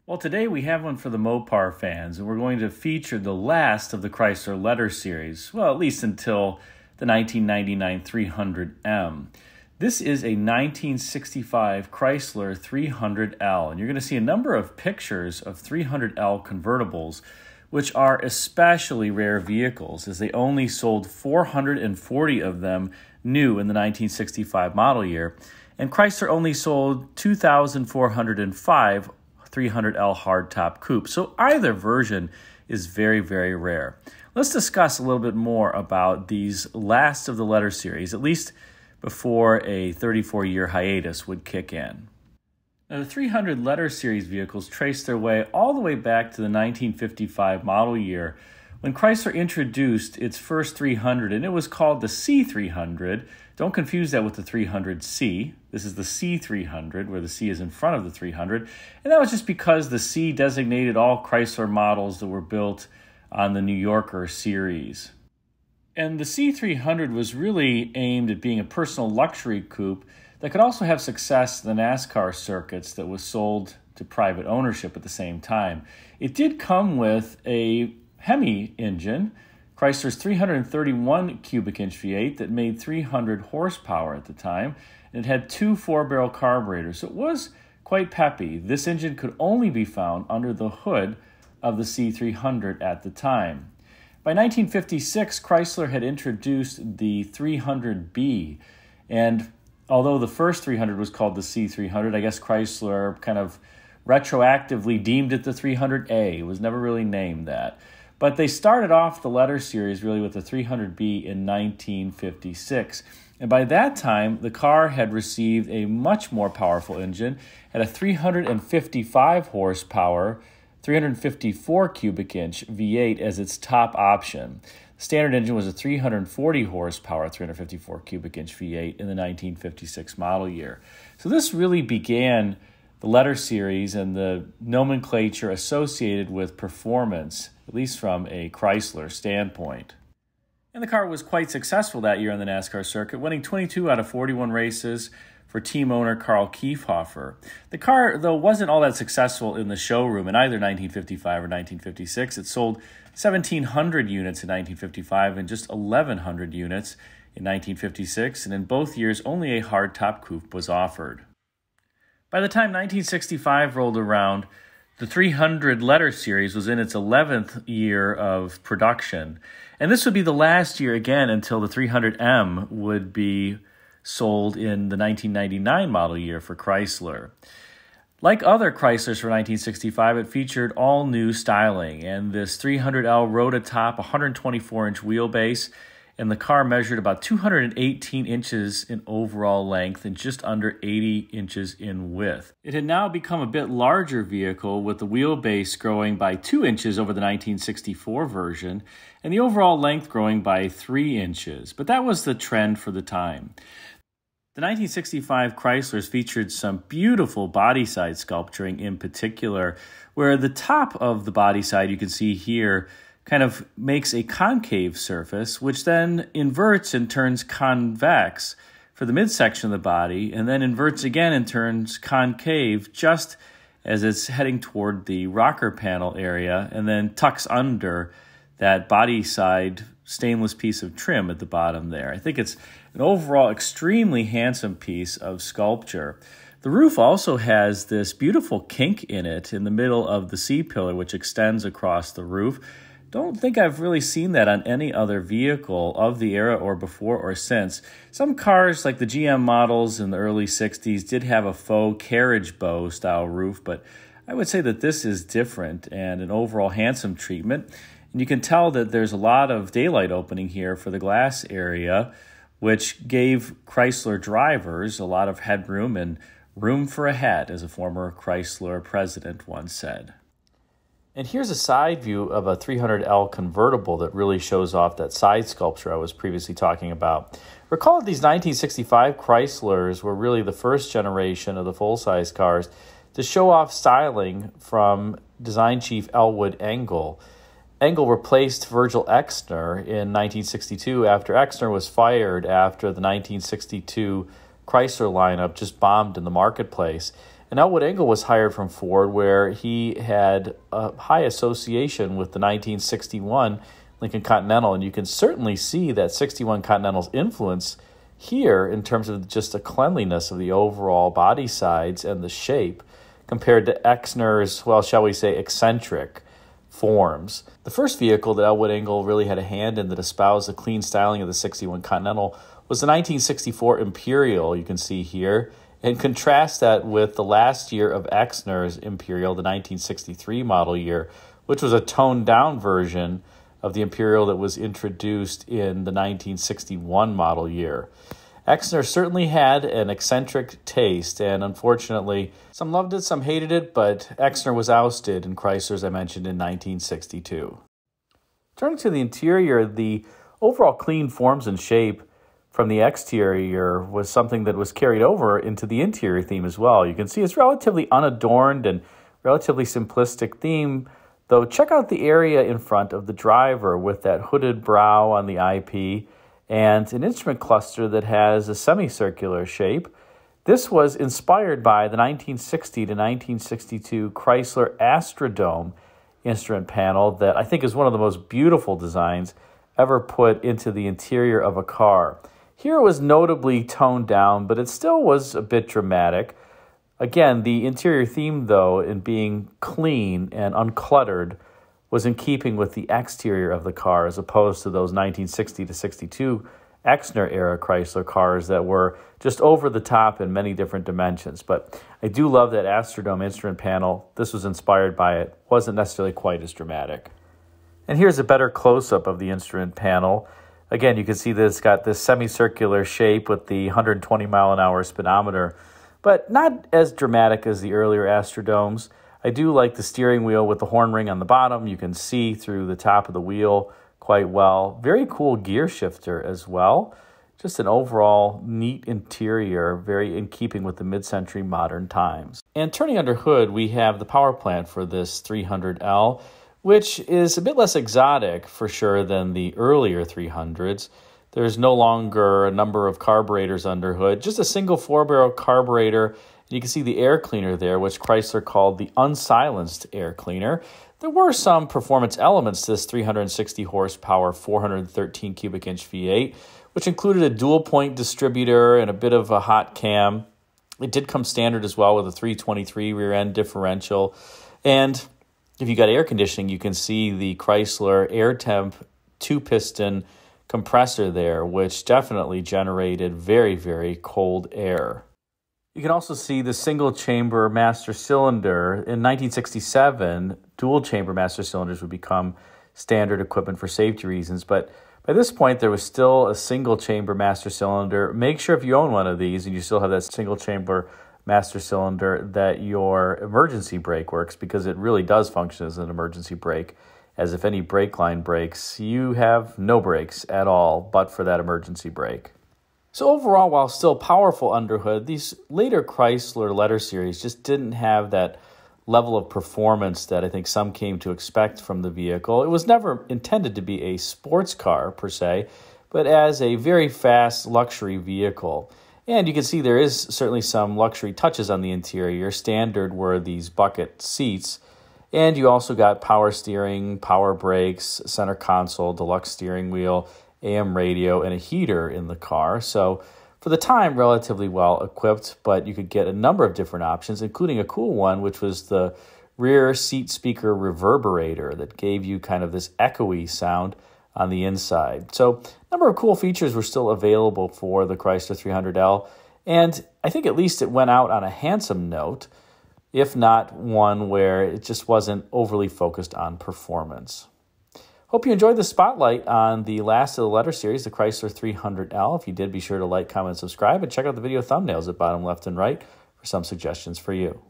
Well, today we have one for the Mopar fans, and we're going to feature the last of the Chrysler letter series, well, at least until the 1999 300M. This is a 1965 Chrysler 300L, and you're going to see a number of pictures of 300L convertibles, which are especially rare vehicles, as they only sold 440 of them new in the 1965 model year, and Chrysler only sold 2,405 300L hardtop coupe. So either version is very, very rare. Let's discuss a little bit more about these last of the letter series, at least before a 34-year hiatus would kick in. Now, the 300 letter series vehicles trace their way all the way back to the 1955 model year when Chrysler introduced its first 300, and it was called the C300. Don't confuse that with the 300C. This is the C300, where the C is in front of the 300. And that was just because the C designated all Chrysler models that were built on the New Yorker series. And the C300 was really aimed at being a personal luxury coupe that could also have success in the NASCAR circuits that was sold to private ownership at the same time. It did come with a Hemi engine, Chrysler's 331 cubic inch V8 that made 300 horsepower at the time, and it had two 4-barrel carburetors. So it was quite peppy. This engine could only be found under the hood of the C300 at the time. By 1956, Chrysler had introduced the 300B, and although the first 300 was called the C300, I guess Chrysler kind of retroactively deemed it the 300A. It was never really named that. But they started off the letter series really with the 300B in 1956. And by that time, the car had received a much more powerful engine, had a 355 horsepower, 354 cubic inch V8 as its top option. The standard engine was a 340 horsepower, 354 cubic inch V8 in the 1956 model year. So this really began the letter series and the nomenclature associated with performance, at least from a Chrysler standpoint. And the car was quite successful that year on the NASCAR circuit, winning 22 out of 41 races for team owner Carl Kiefhofer. The car, though, wasn't all that successful in the showroom in either 1955 or 1956. It sold 1,700 units in 1955 and just 1,100 units in 1956, and in both years only a hardtop coupe was offered. By the time 1965 rolled around, the 300 letter series was in its 11th year of production. And this would be the last year again until the 300M would be sold in the 1999 model year for Chrysler. Like other Chryslers for 1965, it featured all new styling. And this 300L rode atop a 124-inch wheelbase, and the car measured about 218 inches in overall length and just under 80 inches in width. It had now become a bit larger vehicle, with the wheelbase growing by 2 inches over the 1964 version, and the overall length growing by 3 inches. But that was the trend for the time. The 1965 Chryslers featured some beautiful body side sculpturing in particular, where the top of the body side, you can see here, kind of makes a concave surface, which then inverts and turns convex for the midsection of the body, and then inverts again and turns concave just as it's heading toward the rocker panel area, and then tucks under that body side stainless piece of trim at the bottom there. I think it's an overall extremely handsome piece of sculpture. The roof also has this beautiful kink in it in the middle of the C-pillar, which extends across the roof. Don't think I've really seen that on any other vehicle of the era or before or since. Some cars, like the GM models in the early 60s, did have a faux carriage bow style roof, but I would say that this is different and an overall handsome treatment. And you can tell that there's a lot of daylight opening here for the glass area, which gave Chrysler drivers a lot of headroom and room for a head, as a former Chrysler president once said. And here's a side view of a 300L convertible that really shows off that side sculpture I was previously talking about. Recall that these 1965 Chryslers were really the first generation of the full-size cars to show off styling from design chief Elwood Engel. Engel replaced Virgil Exner in 1962 after Exner was fired after the 1962 Chrysler lineup just bombed in the marketplace. And Elwood Engel was hired from Ford, where he had a high association with the 1961 Lincoln Continental, and you can certainly see that 61 Continental's influence here in terms of just the cleanliness of the overall body sides and the shape compared to Exner's, well, shall we say, eccentric forms. The first vehicle that Elwood Engel really had a hand in that espoused the clean styling of the 61 Continental was the 1964 Imperial, you can see here, and contrast that with the last year of Exner's Imperial, the 1963 model year, which was a toned-down version of the Imperial that was introduced in the 1961 model year. Exner certainly had an eccentric taste, and unfortunately, some loved it, some hated it, but Exner was ousted in Chrysler, as I mentioned, in 1962. Turning to the interior, the overall clean forms and shape from the exterior was something that was carried over into the interior theme as well. You can see it's relatively unadorned and relatively simplistic theme, though check out the area in front of the driver with that hooded brow on the IP and an instrument cluster that has a semicircular shape. This was inspired by the 1960 to 1962 Chrysler Astrodome instrument panel that I think is one of the most beautiful designs ever put into the interior of a car. Here it was notably toned down, but it still was a bit dramatic. Again, the interior theme, though, in being clean and uncluttered, was in keeping with the exterior of the car as opposed to those 1960 to 62 Exner-era Chrysler cars that were just over the top in many different dimensions. But I do love that Astrodome instrument panel. This was inspired by it. Wasn't necessarily quite as dramatic. And here's a better close-up of the instrument panel. Again, you can see that it's got this semicircular shape with the 120-mile-an-hour speedometer, but not as dramatic as the earlier Astrodomes. I do like the steering wheel with the horn ring on the bottom. You can see through the top of the wheel quite well. Very cool gear shifter as well. Just an overall neat interior, very in keeping with the mid-century modern times. And turning under hood, we have the power plant for this 300L, which is a bit less exotic for sure than the earlier 300s. There's no longer a number of carburetors under hood, just a single 4-barrel carburetor. You can see the air cleaner there, which Chrysler called the unsilenced air cleaner. There were some performance elements to this 360 horsepower, 413 cubic inch V8, which included a dual point distributor and a bit of a hot cam. It did come standard as well with a 323 rear end differential. And if you got air conditioning, you can see the Chrysler AirTemp 2-piston compressor there, which definitely generated very, very cold air. You can also see the single-chamber master cylinder. In 1967, dual-chamber master cylinders would become standard equipment for safety reasons, but by this point, there was still a single-chamber master cylinder. Make sure if you own one of these and you still have that single-chamber master cylinder that your emergency brake works, because it really does function as an emergency brake, as if any brake line breaks, you have no brakes at all but for that emergency brake. So overall, while still powerful underhood, these later Chrysler letter series just didn't have that level of performance that I think some came to expect from the vehicle. It was never intended to be a sports car per se, but as a very fast luxury vehicle. And you can see there is certainly some luxury touches on the interior. Standard were these bucket seats. And you also got power steering, power brakes, center console, deluxe steering wheel, AM radio, and a heater in the car. So for the time, relatively well equipped, but you could get a number of different options, including a cool one, which was the rear seat speaker reverberator that gave you kind of this echoey sound on the inside. So a number of cool features were still available for the Chrysler 300L, and I think at least it went out on a handsome note, if not one where it just wasn't overly focused on performance. Hope you enjoyed the spotlight on the last of the letter series, the Chrysler 300L. If you did, be sure to like, comment, and subscribe, and check out the video thumbnails at bottom left and right for some suggestions for you.